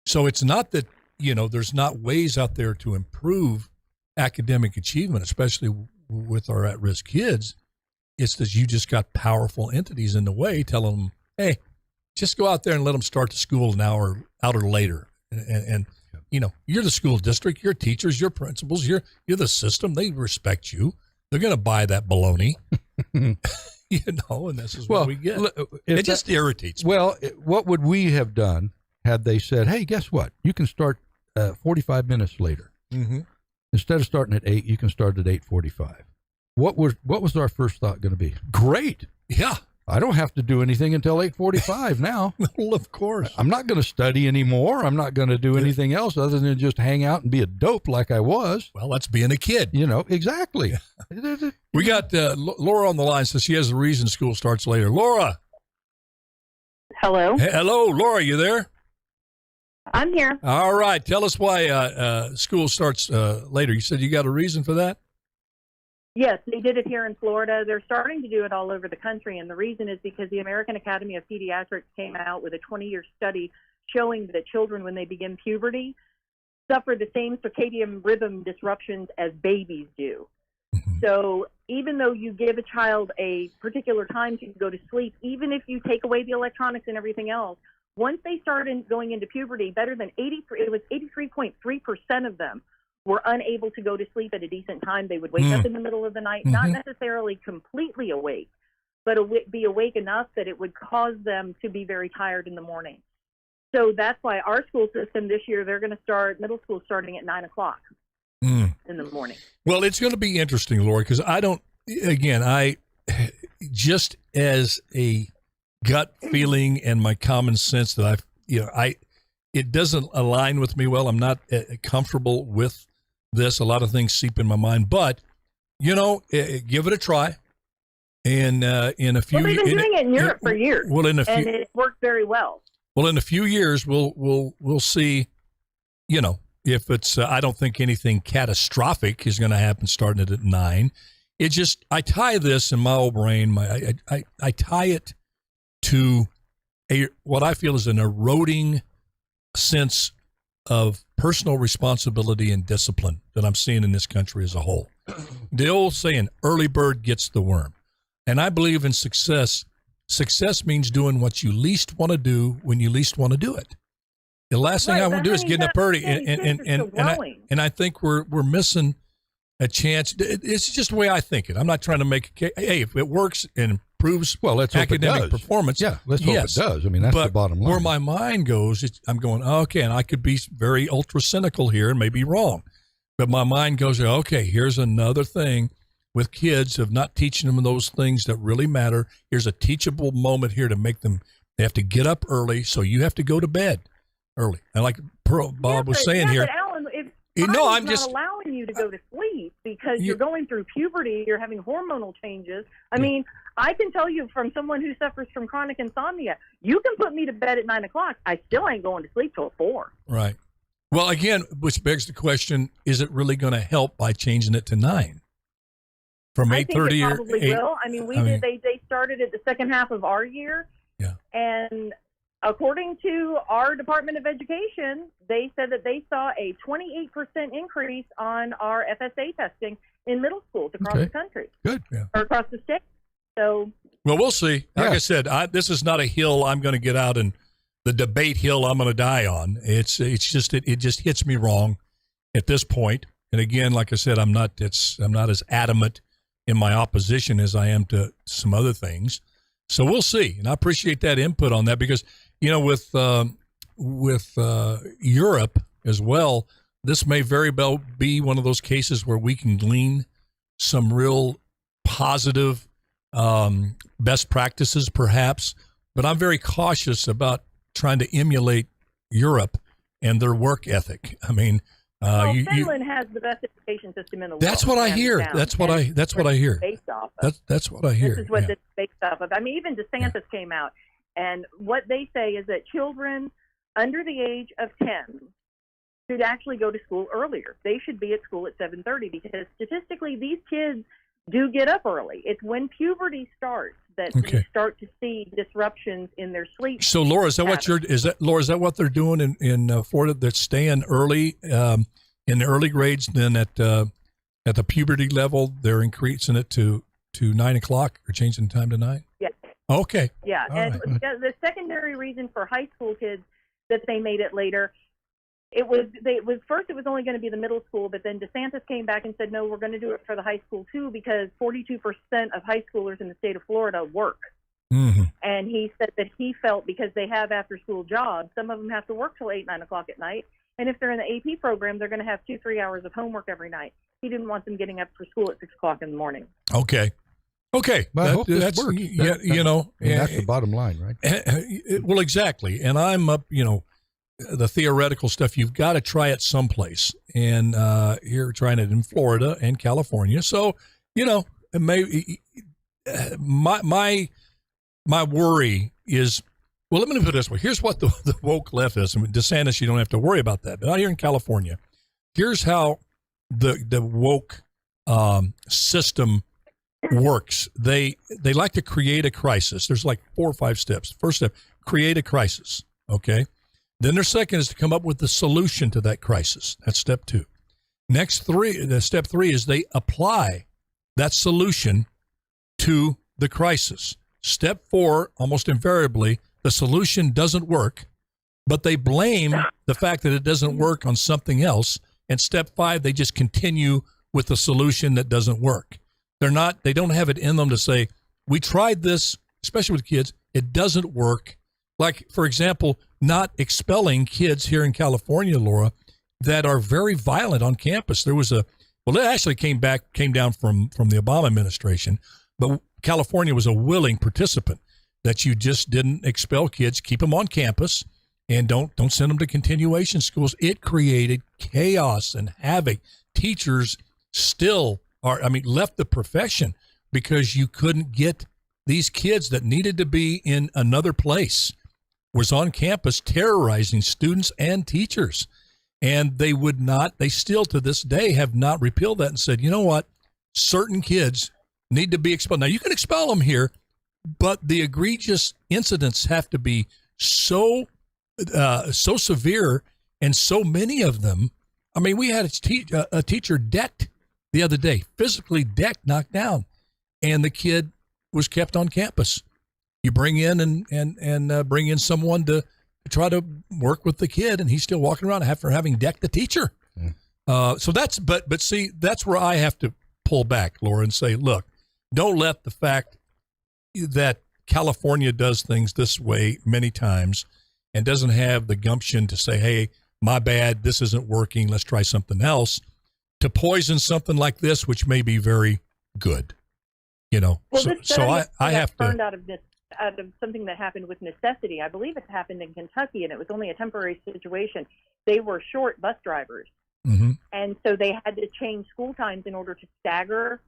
So it's not that, there's not ways out there to improve academic achievement, especially with our at-risk kids. It's that you just got powerful entities in the way telling them, hey, just go out there and let them start the school an hour out or later. And you're the school district, your teachers, your principals, you're the system. They respect you. They're going to buy that baloney, and this is what we get. It just irritates me. Well, what would we have done had they said, hey, guess what? You can start 45 minutes later. Mm-hmm. Instead of starting at 8, you can start at 8:45. What was our first thought going to be? Great. Yeah. I don't have to do anything until 8:45 now. Well, of course. I'm not going to study anymore. I'm not going to do anything else other than just hang out and be a dope like I was. Well, that's being a kid. Exactly. We got Laura on the line, so she has a reason school starts later. Laura. Hello. Hello, Laura, you there? I'm here. All right. Tell us why school starts later. You said you got a reason for that? Yes, they did it here in Florida. They're starting to do it all over the country, and the reason is because the American Academy of Pediatrics came out with a 20-year study showing that children, when they begin puberty, suffer the same circadian rhythm disruptions as babies do. So even though you give a child a particular time to go to sleep, even if you take away the electronics and everything else, once they start going into puberty, better than 83.3% of them were unable to go to sleep at a decent time. They would wake up in the middle of the night, not necessarily completely awake, but be awake enough that it would cause them to be very tired in the morning. So that's why our school system this year, they're going to start middle school starting at 9 o'clock in the morning. Well, it's going to be interesting, Lori, because I just as a gut feeling and my common sense that it doesn't align with me well. I'm not comfortable with this. A lot of things seep in my mind, but give it a try. And in a few, they've been doing it in Europe for years. Well, and it worked very well. Well, in a few years, we'll see. If it's, I don't think anything catastrophic is going to happen starting it at 9. It just, I tie this in my old brain. I tie it to what I feel is an eroding sense of personal responsibility and discipline that I'm seeing in this country as a whole. The old saying, early bird gets the worm. And I believe in success. Success means doing what you least want to do when you least want to do it. The last thing I want to do is getting up early, and I think we're missing a chance. It's just the way I think it. I'm not trying to make hey, if it works and improves academic performance, let's hope it does. I mean, that's the bottom line. Where my mind goes, I'm going, okay, and I could be very ultra cynical here and maybe wrong, but my mind goes, okay, here's another thing with kids of not teaching them those things that really matter. Here's a teachable moment here to make them. They have to get up early, so you have to go to bed early. And like Bob was saying here, but Alan, if I'm not just allowing you to go to sleep because you're going through puberty, you're having hormonal changes. I mean, I can tell you from someone who suffers from chronic insomnia, you can put me to bed at 9 o'clock. I still ain't going to sleep till 4. Right. Well, again, which begs the question: is it really going to help by changing it to 9 from 8:30 or 8? Will. I mean, They started at the second half of our year. Yeah. And according to our Department of Education, they said that they saw a 28% increase on our FSA testing in middle schools across the country. Good. Yeah. Or across the state. So. Well, we'll see. Like I said, this is not a hill I'm going to get out and the debate hill I'm going to die on. It just hits me wrong at this point. And again, like I said, I'm not as adamant in my opposition as I am to some other things. So we'll see. And I appreciate that input on that because, with Europe as well, this may very well be one of those cases where we can glean some real positive best practices, perhaps. But I'm very cautious about trying to emulate Europe and their work ethic. I mean, Finland has the best education system in the world. That's what I hear. That's what I hear. Based off of. That's what I hear. This is what this is based off of. I mean, even DeSantis came out, and what they say is that children under the age of 10 should actually go to school earlier. They should be at school at 7:30 because statistically, these kids do get up early. It's when puberty starts that you start to see disruptions in their sleep. So, Laura, is that what they're doing in Florida? They're staying early in the early grades. Then at the puberty level, they're increasing it to 9 o'clock or changing the time to 9. Yes. Okay. Yeah, All and right. the secondary reason for high school kids that they made it later. It was first it was only going to be the middle school, but then DeSantis came back and said, no, we're going to do it for the high school too, because 42% of high schoolers in the state of Florida work. Mm-hmm. And he said that he felt because they have after school jobs, some of them have to work till 8, 9 o'clock at night. And if they're in the AP program, they're going to have 2-3 hours of homework every night. He didn't want them getting up for school at 6 o'clock in the morning. Okay. Well, I hope this works. Yeah, that's the bottom line, right? Well, exactly. And I'm up, the theoretical stuff, you've got to try it someplace. And here we're trying it in Florida and California. So, my worry is, well, let me put it this way. Here's what the woke left is. I mean, DeSantis, you don't have to worry about that. But out here in California, here's how the woke system works. They like to create a crisis. There's like 4 or 5 steps. First step, create a crisis. Okay. Then their second is to come up with the solution to that crisis. That's step 2. Step 3 is they apply that solution to the crisis. Step 4, almost invariably, the solution doesn't work, but they blame the fact that it doesn't work on something else. And step 5, they just continue with the solution that doesn't work. They don't have it in them to say, we tried this, especially with kids, it doesn't work. Like, for example, not expelling kids here in California, Laura, that are very violent on campus. There was it actually came down from the Obama administration, but California was a willing participant that you just didn't expel kids, keep them on campus, and don't send them to continuation schools. It created chaos and havoc. Teachers still left the profession because you couldn't get these kids that needed to be in another place was on campus terrorizing students and teachers. And they still to this day have not repealed that and said, you know what, certain kids need to be expelled. Now, you can expel them here, but the egregious incidents have to be so severe and so many of them. I mean, we had a teacher decked the other day, physically decked, knocked down, and the kid was kept on campus. You bring in and bring in someone to try to work with the kid, and he's still walking around after having decked the teacher. So that's see, that's where I have to pull back, Laura, and say, look, don't let the fact that California does things this way many times and doesn't have the gumption to say, hey, my bad, this isn't working, let's try something else, to poison something like this, which may be very good. Well, I have to. Out of something that happened with necessity. I believe it happened in Kentucky, and it was only a temporary situation. They were short bus drivers, and so they had to change school times in order to stagger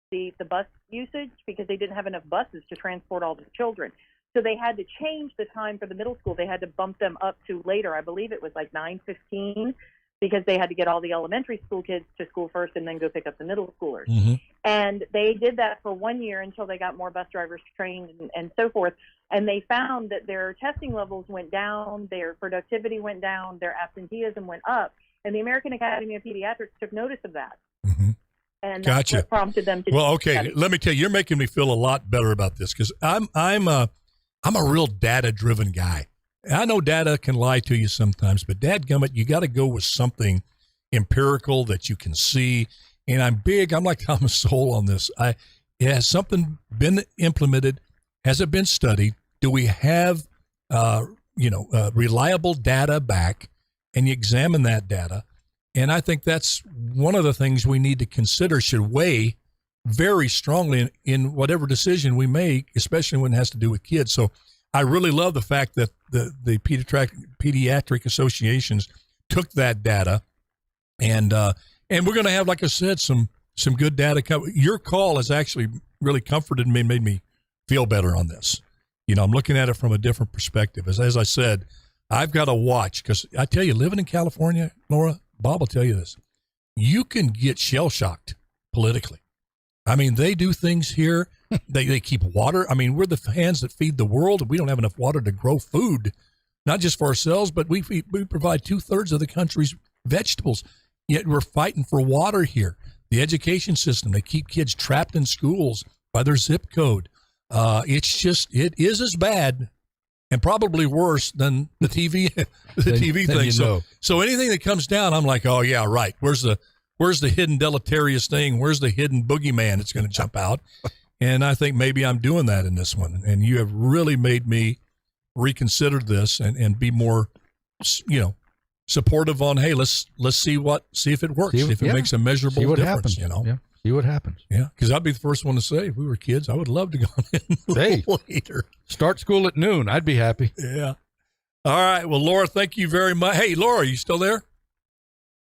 the bus usage because they didn't have enough buses to transport all the children. So they had to change the time for the middle school. They had to bump them up to later. I believe it was like 9:15 because they had to get all the elementary school kids to school first and then go pick up the middle schoolers. And they did that for 1 year until they got more bus drivers trained and so forth. And they found that their testing levels went down, their productivity went down, their absenteeism went up. And the American Academy of Pediatrics took notice of that. And that's what prompted them to. Well, okay, let me tell you, you're making me feel a lot better about this because I'm a real data-driven guy. I know data can lie to you sometimes, but dadgummit, you got to go with something empirical that you can see. And I'm like Thomas Sowell on this. Has something been implemented? Has it been studied? Do we have, reliable data back? And you examine that data. And I think that's one of the things we need to consider, should weigh very strongly in whatever decision we make, especially when it has to do with kids. So I really love the fact that the pediatric associations took that data, and we're going to have, like I said, some good data. Your call has actually really comforted me, made me feel better on this. I'm looking at it from a different perspective. As I said, I've got to watch because I tell you, living in California, Laura, Bob will tell you this, you can get shell-shocked politically. I mean, they do things here. They keep water. I mean, we're the hands that feed the world. We don't have enough water to grow food, not just for ourselves, but we provide 2/3 of the country's vegetables. Yet we're fighting for water here. The education system, they keep kids trapped in schools by their zip code. It is as bad and probably worse than the TV thing. So anything that comes down, I'm like, oh yeah, right. Where's the hidden deleterious thing? Where's the hidden boogeyman that's going to jump out? And I think maybe I'm doing that in this one. And you have really made me reconsider this and be more, supportive on, hey, let's see if it works, if it makes a measurable difference, happens. Yeah, see what happens. Yeah, because I'd be the first one to say, if we were kids, I would love to go in later. Start school at noon. I'd be happy. Yeah. All right. Well, Laura, thank you very much. Hey, Laura, are you still there?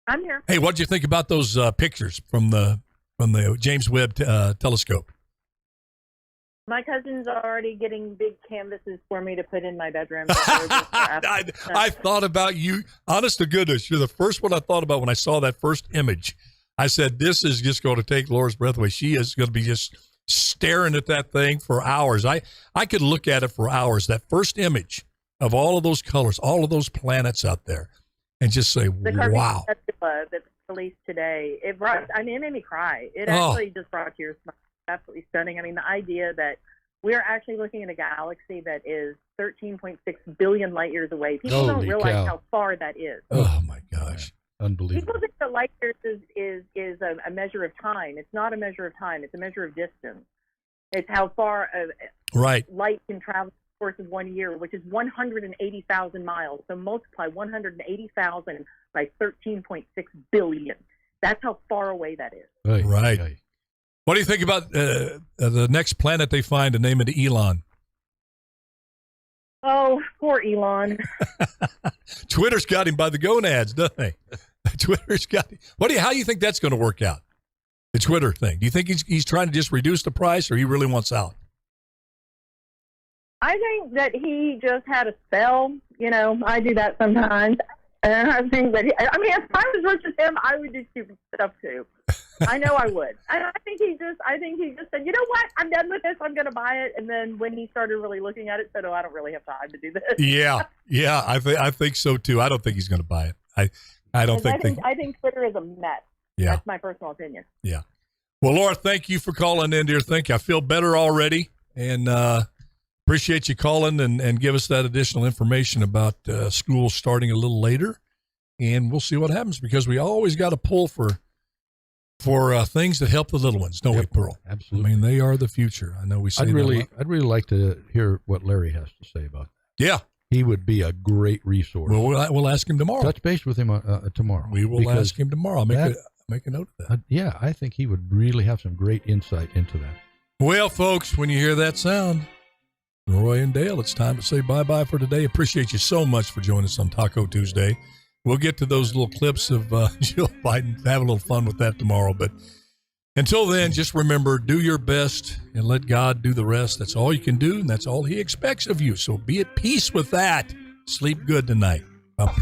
I'm here. Hey, what did you think about those pictures from the James Webb telescope? My cousin's already getting big canvases for me to put in my bedroom. I thought about you. Honest to goodness, you're the first one I thought about when I saw that first image. I said, this is just going to take Laura's breath away. She is going to be just staring at that thing for hours. I could look at it for hours. That first image of all of those colors, all of those planets out there, and just say, The Caribbean wow. Nebula that's released today, it made me cry. It actually just brought tears to my eyes. Absolutely stunning. I mean, the idea that we're actually looking at a galaxy that is 13.6 billion light years away. People don't realize how far that is. Oh, my gosh. Unbelievable. People think that light years is a measure of time. It's not a measure of time. It's a measure of distance. It's how far light can travel in the course of 1 year, which is 180,000 miles. So multiply 180,000 by 13.6 billion. That's how far away that is. Right. What do you think about the next planet they find and name it Elon? Oh, poor Elon. Twitter's got him by the gonads, doesn't they? Twitter's got him. How do you think that's going to work out? The Twitter thing. Do you think he's trying to just reduce the price, or he really wants out? I think that he just had a spell. You know, I do that sometimes. And I think that, if I was rich as him, I would do stupid stuff too. I know I would. I think he just said, you know what? I'm done with this. I'm going to buy it. And then when he started really looking at it, said, oh, I don't really have time to do this. Yeah. I think so too. I don't think he's going to buy it. I think Twitter is a mess. Yeah. That's my personal opinion. Yeah. Well, Laura, thank you for calling in, dear. Thank you. I feel better already, and appreciate you calling and give us that additional information about school starting a little later, and we'll see what happens, because we always got to pull for things that help the little ones, don't we, Pearl? Absolutely. I mean, they are the future. I know we say I'd really like to hear what Larry has to say about that. Yeah. He would be a great resource. Well, we'll ask him tomorrow. Touch base with him tomorrow. We will ask him tomorrow. I'll make a note of that. Yeah, I think he would really have some great insight into that. Well, folks, when you hear that sound, Roy and Dale, it's time to say bye-bye for today. Appreciate you so much for joining us on Taco Tuesday. We'll get to those little clips of Jill Biden, have a little fun with that tomorrow. But until then, just remember, do your best and let God do the rest. That's all you can do, and that's all he expects of you. So be at peace with that. Sleep good tonight. Bye.